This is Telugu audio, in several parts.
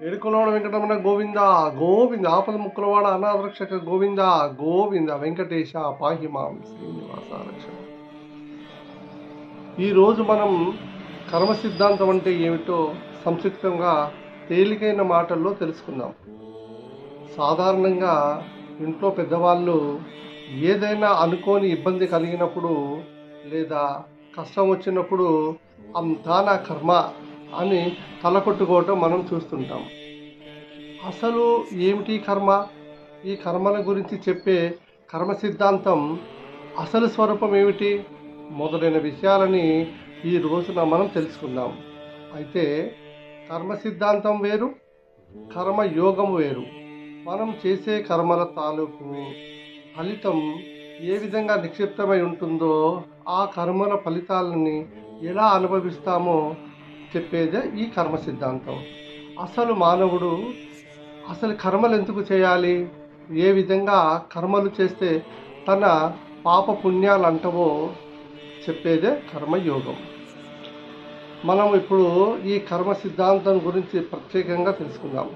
ఏడుకొండలవాడ వెంకటరమణ గోవింద గోవింద ఆపద ముక్కులవాడ అనాథరక్షక గోవింద గోవింద వెంకటేశ పాహి మాం శ్రీనివాస రక్షణ. ఈరోజు మనం కర్మ సిద్ధాంతం అంటే ఏమిటో సంక్షిప్తంగా తేలికైన మాటల్లో తెలుసుకుందాం. సాధారణంగా ఇంట్లో పెద్దవాళ్ళు ఏదైనా అనుకోని ఇబ్బంది కలిగినప్పుడు లేదా కష్టం వచ్చినప్పుడు అంతా నా కర్మ అని తలకొట్టుకోవటం మనం చూస్తుంటాం. అసలు ఏమిటి కర్మ? ఈ కర్మల గురించి చెప్పే కర్మ సిద్ధాంతం అసలు స్వరూపం ఏమిటి మొదలైన విషయాలని ఈ రోజున మనం తెలుసుకుందాం. అయితే కర్మ సిద్ధాంతం వేరు, కర్మ యోగం వేరు. మనం చేసే కర్మల తాలూకు ఫలితం ఏ విధంగా నిక్షిప్తమై ఉంటుందో ఆ కర్మల ఫలితాలని ఎలా అనుభవిస్తామో చెప్పేదే ఈ కర్మ సిద్ధాంతం. అసలు మానవుడు అసలు కర్మలు ఎందుకు చేయాలి, ఏ విధంగా కర్మలు చేస్తే తన పాప పుణ్యాలు అంటవో చెప్పేదే కర్మయోగం. మనం ఇప్పుడు ఈ కర్మ సిద్ధాంతం గురించి ప్రత్యేకంగా తెలుసుకుందాం.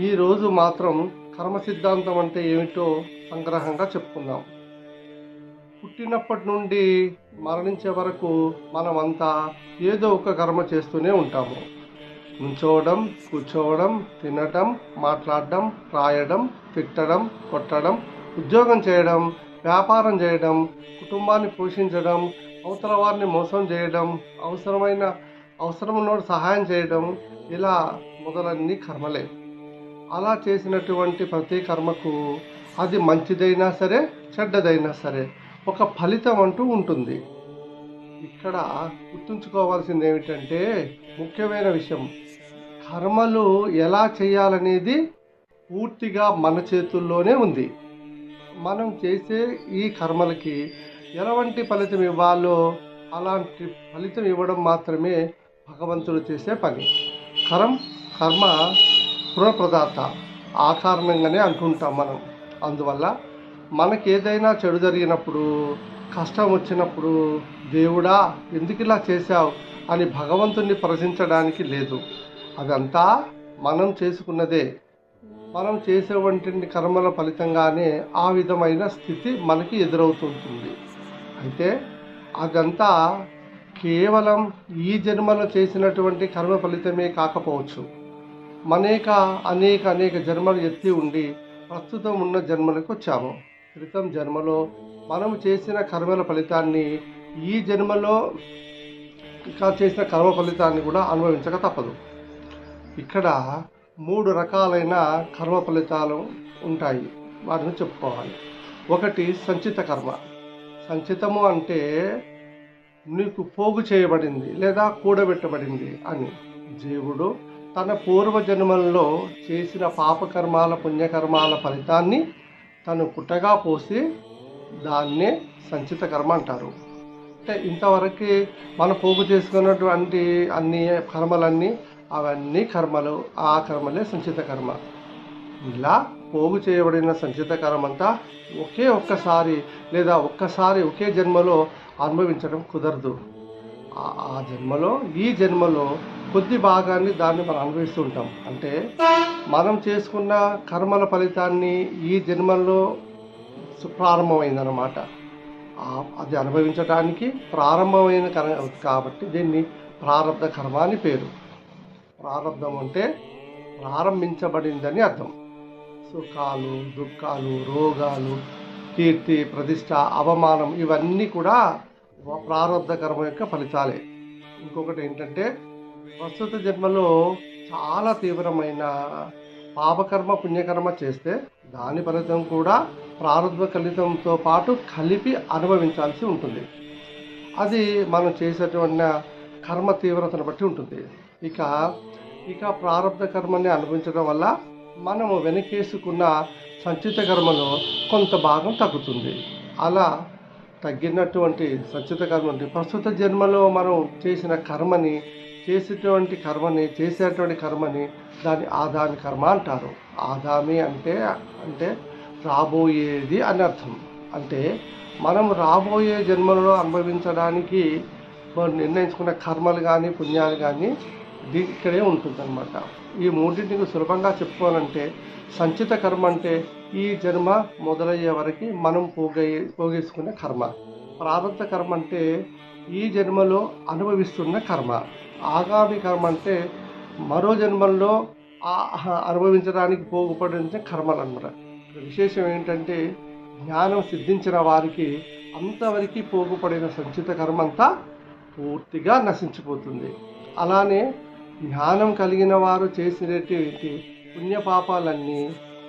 ఈరోజు మాత్రం కర్మ సిద్ధాంతం అంటే ఏమిటో సంగ్రహంగా చెప్పుకుందాం. పుట్టినప్పటి నుండి మరణించే వరకు మనమంతా ఏదో ఒక కర్మ చేస్తూనే ఉంటాము. నుంచోవడం, కూర్చోవడం, తినటం, మాట్లాడడం, రాయడం, తిట్టడం, కొట్టడం, ఉద్యోగం చేయడం, వ్యాపారం చేయడం, కుటుంబాన్ని పోషించడం, అవతల వారిని మోసం చేయడం, అవసరమున్నోడు సహాయం చేయడం, ఇలా మొదలన్నీ కర్మలే. అలా చేసినటువంటి ప్రతి కర్మకు అది మంచిదైనా సరే చెడ్డదైనా సరే ఒక ఫలితం అంటూ ఉంటుంది. ఇక్కడ గుర్తుంచుకోవాల్సింది ఏమిటంటే ముఖ్యమైన విషయం, కర్మలు ఎలా చేయాలనేది పూర్తిగా మన చేతుల్లోనే ఉంది. మనం చేసే ఈ కర్మలకి ఎలాంటి ఫలితం ఇవ్వాలో అలాంటి ఫలితం ఇవ్వడం మాత్రమే భగవంతుడు చేసే పని. కర్మ పునఃప్రదాత, ఆ కారణంగానే అంటుంటాం మనం. అందువల్ల మనకి ఏదైనా చెడు జరిగినప్పుడు, కష్టం వచ్చినప్పుడు దేవుడా ఎందుకు ఇలా చేశావు అని భగవంతుణ్ణి ప్రశ్నించడానికి లేదు. అదంతా మనం చేసుకున్నదే. మనం చేసేటువంటి కర్మల ఫలితంగానే ఆ విధమైన స్థితి మనకి ఎదురవుతుంటుంది. అయితే అదంతా కేవలం ఈ జన్మలో చేసినటువంటి కర్మ ఫలితమే కాకపోవచ్చు. అనేక జన్మలు ఎత్తి ఉండి ప్రస్తుతం ఉన్న జన్మలకు వచ్చాము. క్రితం జన్మలో మనం చేసిన కర్మల ఫలితాన్ని ఈ జన్మలో చేసిన కర్మ ఫలితాన్ని కూడా అనుభవించక తప్పదు. ఇక్కడ 3 రకాలైన కర్మ ఫలితాలు ఉంటాయి, వాటిని చెప్పుకోవాలి. ఒకటి సంచిత కర్మ. సంచితము అంటే నీకు పోగు చేయబడింది లేదా కూడబెట్టబడింది అని. జీవుడు తన పూర్వజన్మల్లో చేసిన పాపకర్మాల పుణ్యకర్మాల ఫలితాన్ని తను పుట్టగా పోసి దాన్నే సంచిత కర్మ అంటారు. అంటే ఇంతవరకు మనం పోగు చేసుకున్నటువంటి అన్ని కర్మలన్నీ అవన్నీ కర్మలు, ఆ కర్మలే సంచిత కర్మ. ఇలా పోగు చేయబడిన సంచిత కర్మ అంతా ఒక్కసారి లేదా ఒకే జన్మలో అనుభవించడం కుదరదు. ఆ జన్మలో ఈ జన్మలో కొద్ది భాగాన్ని దాన్ని మనం అనుభవిస్తూ ఉంటాం. అంటే మనం చేసుకున్న కర్మల ఫలితాన్ని ఈ జన్మలో ప్రారంభమైందన్నమాట. అది అనుభవించడానికి ప్రారంభమైన కాబట్టి దీన్ని ప్రారబ్ధ కర్మ అని పేరు. ప్రారబ్ధం అంటే ప్రారంభించబడిందని అర్థం. సుఖాలు, దుఃఖాలు, రోగాలు, కీర్తి, ప్రతిష్ట, అవమానం ఇవన్నీ కూడా ప్రారబ్ధ కర్మ యొక్క ఫలితాలే. ఇంకొకటి ఏంటంటే ప్రస్తుత జన్మలో చాలా తీవ్రమైన పాపకర్మ పుణ్యకర్మ చేస్తే దాని ఫలితం కూడా ప్రారబ్ధ ఫలితంతో పాటు కలిపి అనుభవించాల్సి ఉంటుంది. అది మనం చేసేటువంటి కర్మ తీవ్రతను బట్టి ఉంటుంది. ఇక ప్రారబ్ధ కర్మని అనుభవించడం వల్ల మనము వెనకేసుకున్న సంచిత కర్మలో కొంత భాగం తగ్గుతుంది. అలా తగ్గినటువంటి సంచిత కర్మ ప్రస్తుత జన్మలో మనం చేసేటువంటి కర్మని దాన్ని ఆదామి కర్మ అంటారు. ఆదామి అంటే రాబోయేది అని అర్థం. అంటే మనం రాబోయే జన్మలలో అనుభవించడానికి నిర్ణయించుకున్న కర్మలు కానీ పుణ్యాలు కానీ ఇక్కడే ఉంటుందన్నమాట. ఈ మూడింటిని సులభంగా చెప్పుకోవాలంటే సంచిత కర్మ అంటే ఈ జన్మ మొదలయ్యే వరకు మనం పోగేసుకునే కర్మ. ప్రారంభ కర్మ అంటే ఈ జన్మలో అనుభవిస్తున్న కర్మ. ఆగామి కర్మ అంటే మరో జన్మల్లో అనుభవించడానికి పోగుపడించే కర్మలు అన్నమాట. విశేషం ఏంటంటే జ్ఞానం సిద్ధించిన వారికి అంతవరకు పోగుపడిన సంచిత కర్మ అంతా పూర్తిగా నశించిపోతుంది. అలానే జ్ఞానం కలిగిన వారు చేసినటువంటి పుణ్యపాపాలన్నీ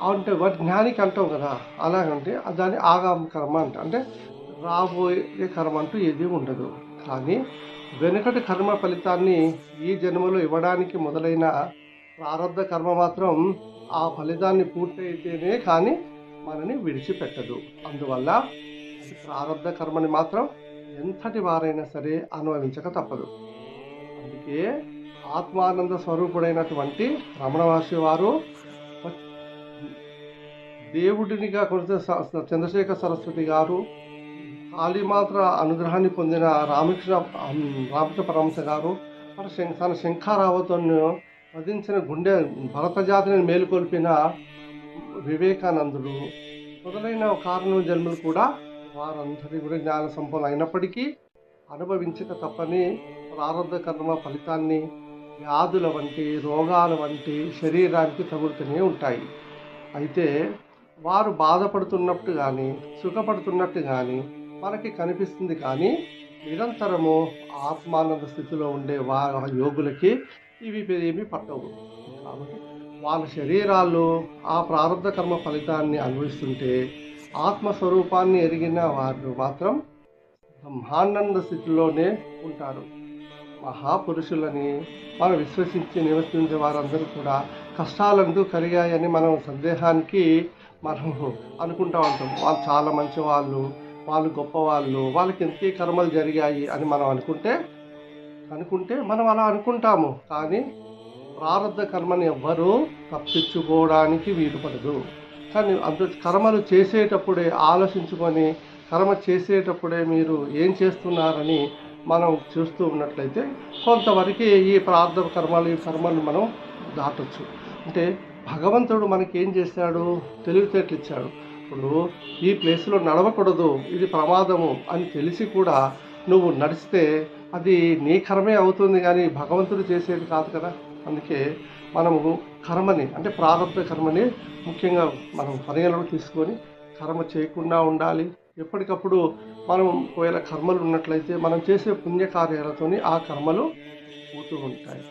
అంటే వాటి జ్ఞానికి అంటాం కదా, అలాగంటే దాన్ని ఆగామ కర్మ అంటే రాబోయే కర్మ అంటూ ఏది ఉండదు. కానీ వెనుకటి కర్మ ఫలితాన్ని ఈ జన్మలో ఇవ్వడానికి మొదలైన ప్రారంధ కర్మ మాత్రం ఆ ఫలితాన్ని పూర్తయితేనే కానీ మనని విడిచిపెట్టదు. అందువల్ల ప్రారంధ కర్మని మాత్రం ఎంతటి వారైనా సరే అనుభవించక తప్పదు. అందుకే ఆత్మానంద స్వరూపుడైనటువంటి రమణ మహర్షి వారు దేవుడినిగా కొలిచే చంద్రశేఖర సరస్వతి గారు, కాళీమాత్ర అనుగ్రహాన్ని పొందిన రామకృష్ణ పరమహంస గారు, తన శంఖారావతను వధించిన గుండె భరత జాతిని మేలుకొల్పిన వివేకానందుడు మొదలైన కారణం జన్మలు కూడా వారందరి కూడా జ్ఞాన సంపన్నులు అయినప్పటికీ అనుభవించక తప్పని ప్రారంధ కర్మ ఫలితాన్ని వ్యాధుల వంటి రోగాల వంటి శరీరానికి తగులుతూనే ఉంటాయి. అయితే వారు బాధపడుతున్నట్టు కానీ సుఖపడుతున్నట్టు కానీ మనకి కనిపిస్తుంది. కానీ నిరంతరము ఆత్మానంద స్థితిలో ఉండే యోగులకి ఇవి ఏమీ పట్టవు. కాబట్టి వాళ్ళ శరీరాలు ఆ ప్రారంధ కర్మ ఫలితాన్ని అనుభవిస్తుంటే ఆత్మస్వరూపాన్ని ఎరిగిన వారు మాత్రం బ్రహ్మానంద స్థితిలోనే ఉంటారు. మహాపురుషులని మనం విశ్వసించి నివసించే వారందరూ కూడా కష్టాలంటూ కలిగాయని మనం సందేహానికి మనం అనుకుంటూ ఉంటాం. వాళ్ళు చాలా మంచి వాళ్ళు గొప్పవాళ్ళు, వాళ్ళకి ఎంతే కర్మలు జరిగాయి అని మనం అనుకుంటే మనం అలా అనుకుంటాము. కానీ ప్రారంధ కర్మని ఎవ్వరూ తప్పించుకోవడానికి వీలు పడదు. కానీ కర్మలు చేసేటప్పుడే ఆలోచించుకొని కర్మ చేసేటప్పుడే మీరు ఏం చేస్తున్నారని మనం చూస్తూ ఉన్నట్లయితే కొంతవరకు ఈ ప్రారంధ కర్మలు మనం దాటొచ్చు. అంటే భగవంతుడు మనకి ఏం చేశాడు, తెలివితేటలు ఇచ్చాడు. ఇప్పుడు ఈ ప్లేస్లో నడవకూడదు, ఇది ప్రమాదము అని తెలిసి కూడా నువ్వు నడిస్తే అది నీ కర్మే అవుతుంది, కానీ భగవంతుడు చేసేది కాదు కదా. అందుకే మనము కర్మని అంటే ప్రారంభ కర్మని ముఖ్యంగా మనం పరిగణలోకి తీసుకొని కర్మ చేయకుండా ఉండాలి. ఎప్పటికప్పుడు మనం ఒకవేళ కర్మలు ఉన్నట్లయితే మనం చేసే పుణ్యకార్యాలతో ఆ కర్మలు పోతూ ఉంటాయి.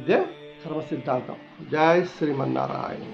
ఇదే కర్మ సిద్ధాంతం. జై శ్రీమన్నారాయణ.